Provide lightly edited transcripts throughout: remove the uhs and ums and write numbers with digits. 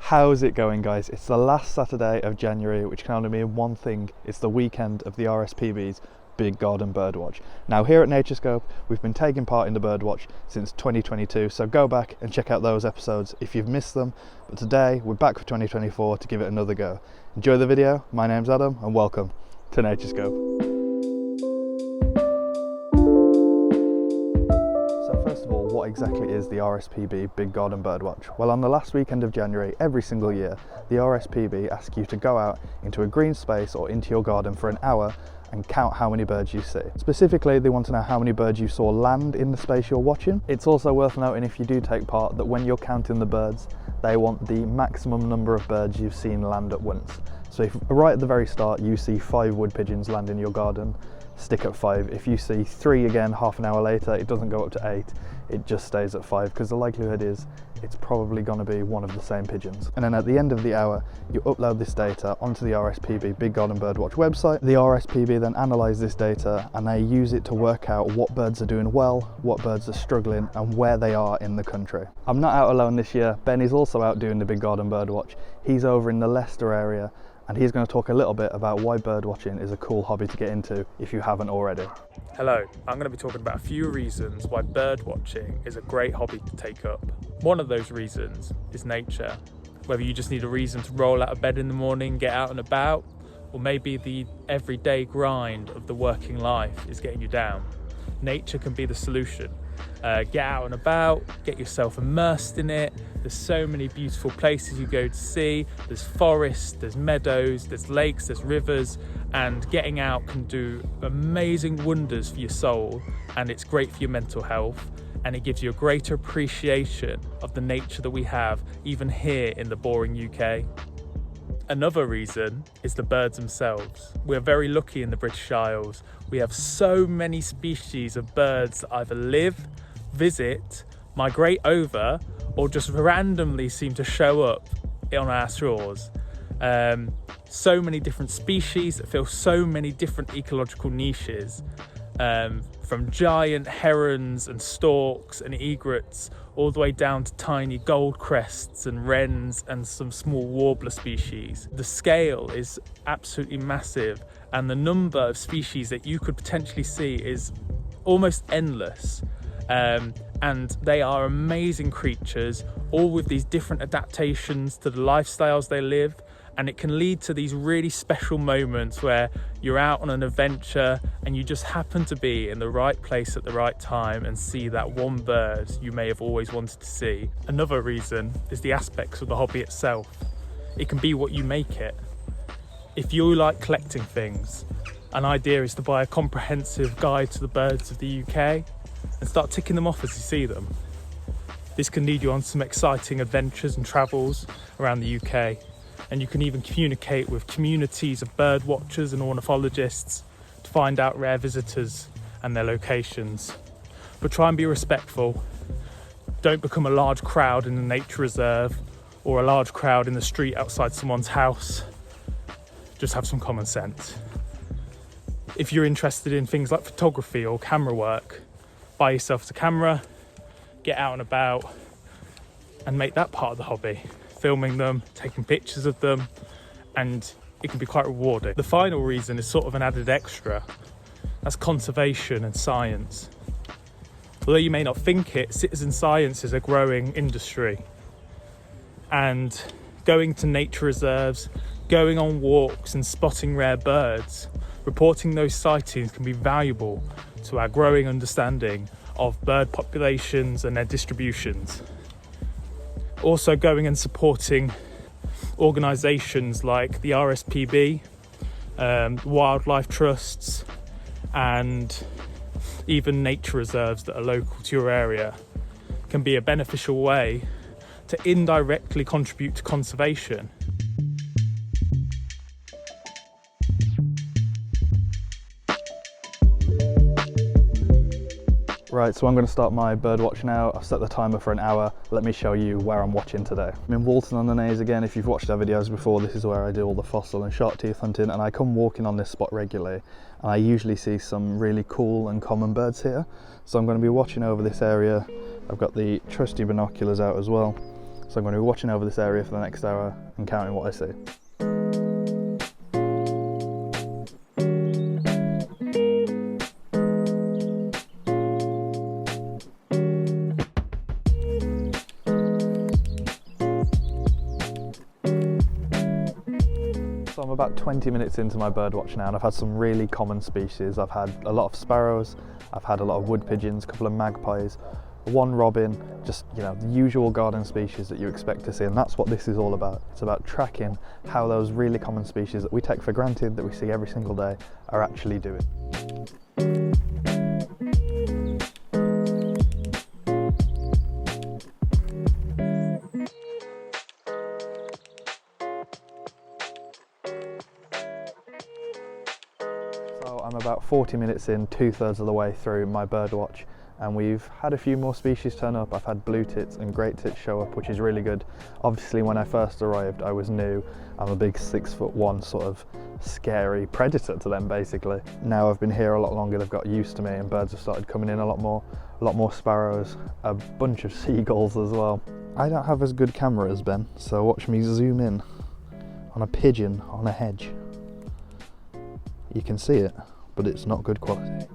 How's it going, guys? It's the last Saturday of January, which can only mean one thing. It's the weekend of the RSPB's Big Garden Birdwatch. Now here at Naturescope, we've been taking part in the Birdwatch since 2022, so go back and check out those episodes if you've missed them. But today, we're back for 2024 to give it another go. Enjoy the video. My name's Adam and welcome to Naturescope. What exactly is the RSPB Big Garden Birdwatch? Well, on the last weekend of January every single year, the RSPB asks you to go out into a green space or into your garden for an hour and count how many birds you see. Specifically, they want to know how many birds you saw land in the space you're watching. It's also worth noting, if you do take part, that when you're counting the birds, they want the maximum number of birds you've seen land at once. So if right at the very start you see 5 wood pigeons land in your garden, stick at 5. If you see 3 again half an hour later, it doesn't go up to 8, it just stays at 5, because the likelihood is it's probably going to be one of the same pigeons. And then at the end of the hour, you upload this data onto the RSPB Big Garden Birdwatch website. The RSPB then analyse this data and they use it to work out what birds are doing well, what birds are struggling, and where they are in the country. I'm not out alone this year. Ben is also out doing the Big Garden Birdwatch. He's over in the Leicester area, and he's going to talk a little bit about why birdwatching is a cool hobby to get into if you haven't already. Hello, I'm going to be talking about a few reasons why birdwatching is a great hobby to take up. One of those reasons is nature. Whether you just need a reason to roll out of bed in the morning, get out and about, or maybe the everyday grind of the working life is getting you down, nature can be the solution. Get out and about, get yourself immersed in it. There's so many beautiful places you go to see. There's forests, there's meadows, there's lakes, there's rivers, and getting out can do amazing wonders for your soul, and it's great for your mental health, and it gives you a greater appreciation of the nature that we have even here in the boring UK. Another reason is the birds themselves. We're very lucky in the British Isles. We have so many species of birds that either live, visit, migrate over, or just randomly seem to show up on our shores. So many different species that fill so many different ecological niches, from giant herons and storks and egrets, all the way down to tiny goldcrests and wrens and some small warbler species. The scale is absolutely massive, and the number of species that you could potentially see is almost endless. And they are amazing creatures, all with these different adaptations to the lifestyles they live. And it can lead to these really special moments where you're out on an adventure and you just happen to be in the right place at the right time and see that one bird you may have always wanted to see. Another reason is the aspects of the hobby itself. It can be what you make it. If you like collecting things, an idea is to buy a comprehensive guide to the birds of the UK and start ticking them off as you see them. This can lead you on some exciting adventures and travels around the UK. And you can even communicate with communities of bird watchers and ornithologists to find out rare visitors and their locations. But try and be respectful. Don't become a large crowd in a nature reserve or a large crowd in the street outside someone's house. Just have some common sense. If you're interested in things like photography or camera work, buy yourself a camera, get out and about, and make that part of the hobby. Filming them, taking pictures of them, and it can be quite rewarding. The final reason is sort of an added extra. That's conservation and science. Although you may not think it, citizen science is a growing industry. And going to nature reserves, going on walks and spotting rare birds, reporting those sightings can be valuable to our growing understanding of bird populations and their distributions. Also going and supporting organisations like the RSPB, wildlife trusts, and even nature reserves that are local to your area can be a beneficial way to indirectly contribute to conservation. Right, so I'm going to start my bird watch now. I've set the timer for an hour. Let me show you where I'm watching today. I'm in Walton-on-the-Naze again. If you've watched our videos before, this is where I do all the fossil and shark tooth hunting, and I come walking on this spot regularly, and I usually see some really cool and common birds here. So I'm going to be watching over this area. I've got the trusty binoculars out as well. So I'm going to be watching over this area for the next hour and counting what I see. So I'm about 20 minutes into my bird watch now, and I've had some really common species. I've had a lot of sparrows, I've had a lot of wood pigeons, a couple of magpies, one robin, just, you know, the usual garden species that you expect to see, and that's what this is all about. It's about tracking how those really common species that we take for granted, that we see every single day, are actually doing. So I'm about 40 minutes in, 2/3 of the way through my bird watch, and we've had a few more species turn up. I've had blue tits and great tits show up, which is really good. Obviously when I first arrived I was new. I'm a big 6'1" sort of scary predator to them basically. Now I've been here a lot longer, they've got used to me and birds have started coming in a lot more sparrows, a bunch of seagulls as well. I don't have as good camera as Ben, so watch me zoom in on a pigeon on a hedge. You can see it, but it's not good quality.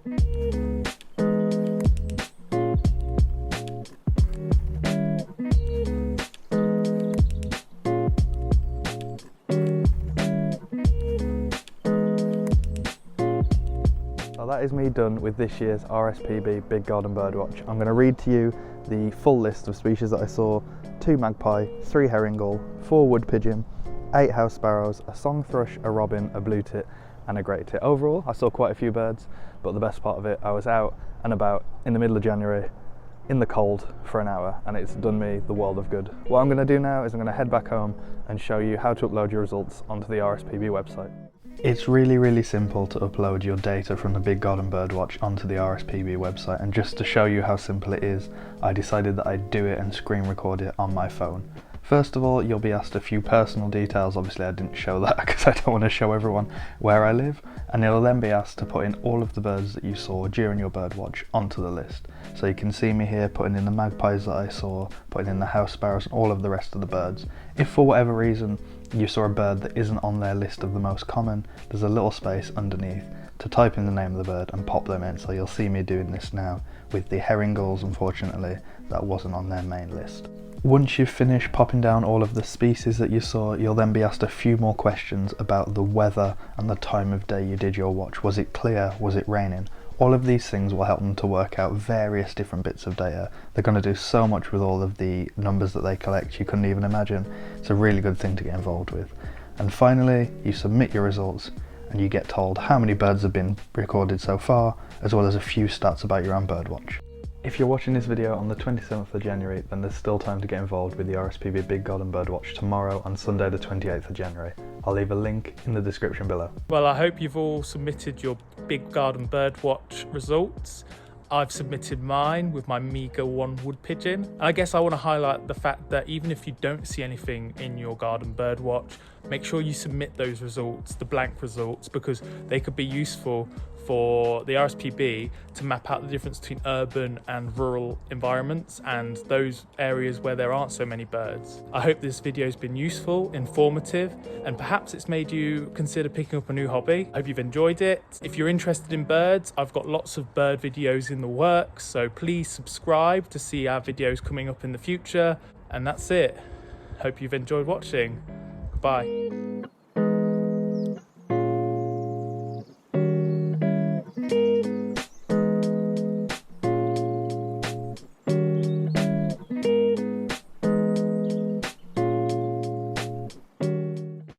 So that is me done with this year's RSPB Big Garden Birdwatch. I'm going to read to you the full list of species that I saw: 2 magpie, 3 herringull, 4 wood pigeon, 8 house sparrows, a song thrush, a robin, a blue tit and a great tit. Overall, I saw quite a few birds, but the best part of it, I was out and about in the middle of January in the cold for an hour, and it's done me the world of good. What I'm going to do now is I'm going to head back home and show you how to upload your results onto the RSPB website. It's really simple to upload your data from the Big Garden Birdwatch onto the RSPB website, and just to show you how simple it is, I decided that I'd do it and screen record it on my phone. First of all, you'll be asked a few personal details. Obviously I didn't show that because I don't want to show everyone where I live, and you'll then be asked to put in all of the birds that you saw during your birdwatch onto the list. So you can see me here putting in the magpies that I saw, putting in the house sparrows and all of the rest of the birds. If for whatever reason you saw a bird that isn't on their list of the most common, there's a little space underneath to type in the name of the bird and pop them in. So you'll see me doing this now with the herringulls. Unfortunately, that wasn't on their main list. Once you've finished popping down all of the species that you saw, you'll then be asked a few more questions about the weather and the time of day you did your watch. Was it clear? Was it raining? All of these things will help them to work out various different bits of data. They're going to do so much with all of the numbers that they collect you couldn't even imagine. It's a really good thing to get involved with. And finally, you submit your results and you get told how many birds have been recorded so far, as well as a few stats about your own birdwatch. If you're watching this video on the 27th of January, then there's still time to get involved with the RSPB Big Garden Birdwatch tomorrow on Sunday the 28th of January. I'll leave a link in the description below. Well, I hope you've all submitted your Big Garden Birdwatch results. I've submitted mine with my meagre 1 wood pigeon. And I guess I want to highlight the fact that even if you don't see anything in your garden birdwatch, make sure you submit those results, the blank results, because they could be useful for the RSPB to map out the difference between urban and rural environments and those areas where there aren't so many birds. I hope this video has been useful, informative, and perhaps it's made you consider picking up a new hobby. I hope you've enjoyed it. If you're interested in birds, I've got lots of bird videos in the works, so please subscribe to see our videos coming up in the future. And that's it. Hope you've enjoyed watching. Bye.